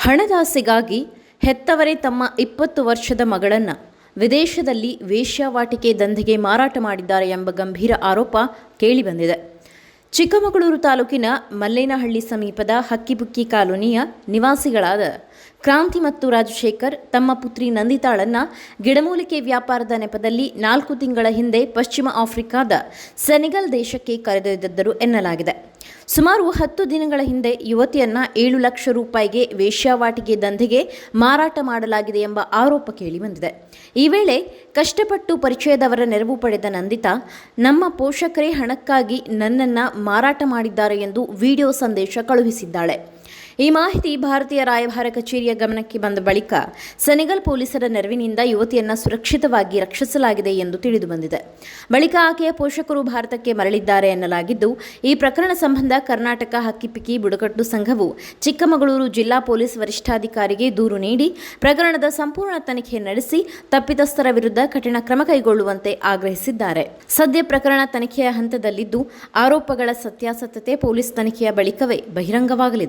ಹಣದಾಸೆಗಾಗಿ ಹೆತ್ತವರೇ ತಮ್ಮ 20 ವರ್ಷದ ಮಗಳನ್ನು ವಿದೇಶದಲ್ಲಿ ವೇಶ್ಯಾವಾಟಿಕೆ ದಂಧೆಗೆ ಮಾರಾಟ ಮಾಡಿದ್ದಾರೆ ಎಂಬ ಗಂಭೀರ ಆರೋಪ ಕೇಳಿಬಂದಿದೆ. ಚಿಕ್ಕಮಗಳೂರು ತಾಲೂಕಿನ ಮಲ್ಲೇನಹಳ್ಳಿ ಸಮೀಪದ ಹಕ್ಕಿಬುಕ್ಕಿ ಕಾಲೋನಿಯ ನಿವಾಸಿಗಳಾದ ಕ್ರಾಂತಿ ಮತ್ತು ರಾಜಶೇಖರ್ ತಮ್ಮ ಪುತ್ರಿ ನಂದಿತಾಳನ್ನು ಗಿಡಮೂಲಿಕೆ ವ್ಯಾಪಾರದ ನೆಪದಲ್ಲಿ 4 ತಿಂಗಳ ಹಿಂದೆ ಪಶ್ಚಿಮ ಆಫ್ರಿಕಾದ ಸೆನೆಗಲ್ ದೇಶಕ್ಕೆ ಕರೆದೊಯ್ದಿದ್ದರು ಎನ್ನಲಾಗಿದೆ. ಸುಮಾರು 10 ದಿನಗಳ ಹಿಂದೆ ಯುವತಿಯನ್ನ 7 ಲಕ್ಷ ರೂಪಾಯಿಗೆ ವೇಶ್ಯಾವಾಟಿಕೆ ದಂಧೆಗೆ ಮಾರಾಟ ಮಾಡಲಾಗಿದೆ ಎಂಬ ಆರೋಪ ಕೇಳಿಬಂದಿದೆ. ಈ ವೇಳೆ ಕಷ್ಟಪಟ್ಟು ಪರಿಚಯದವರ ನೆರವು ಪಡೆದ ನಂದಿತಾ, ನಮ್ಮ ಪೋಷಕರೇ ಹಣಕ್ಕಾಗಿ ನನ್ನನ್ನು ಮಾರಾಟ ಮಾಡಿದ್ದಾರೆ ಎಂದು ವಿಡಿಯೋ ಸಂದೇಶ ಕಳುಹಿಸಿದ್ದಾಳೆ. ಈ ಮಾಹಿತಿ ಭಾರತೀಯ ರಾಯಭಾರ ಕಚೇರಿಯ ಗಮನಕ್ಕೆ ಬಂದ ಬಳಿಕ ಸೆನೆಗಲ್ ಪೊಲೀಸರ ನೆರವಿನಿಂದ ಯುವತಿಯನ್ನು ಸುರಕ್ಷಿತವಾಗಿ ರಕ್ಷಿಸಲಾಗಿದೆ ಎಂದು ತಿಳಿದುಬಂದಿದೆ. ಬಳಿಕ ಆಕೆಯ ಪೋಷಕರು ಭಾರತಕ್ಕೆ ಮರಳಿದ್ದಾರೆ ಎನ್ನಲಾಗಿದ್ದು, ಈ ಪ್ರಕರಣ ಸಂಬಂಧ ಕರ್ನಾಟಕ ಹಕ್ಕಿಪಿಕ್ಕಿ ಬುಡಕಟ್ಟು ಸಂಘವು ಚಿಕ್ಕಮಗಳೂರು ಜಿಲ್ಲಾ ಪೊಲೀಸ್ ವರಿಷ್ಠಾಧಿಕಾರಿಗೆ ದೂರು ನೀಡಿ ಪ್ರಕರಣದ ಸಂಪೂರ್ಣ ತನಿಖೆ ನಡೆಸಿ ತಪ್ಪಿತಸ್ಥರ ವಿರುದ್ಧ ಕಠಿಣ ಕ್ರಮ ಕೈಗೊಳ್ಳುವಂತೆ ಆಗ್ರಹಿಸಿದ್ದಾರೆ. ಸದ್ಯ ಪ್ರಕರಣ ತನಿಖೆಯ ಹಂತದಲ್ಲಿದ್ದು, ಆರೋಪಗಳ ಸತ್ಯಾಸತ್ಯತೆ ಪೊಲೀಸ್ ತನಿಖೆಯ ಬಳಿಕವೇ ಬಹಿರಂಗವಾಗಲಿದೆ.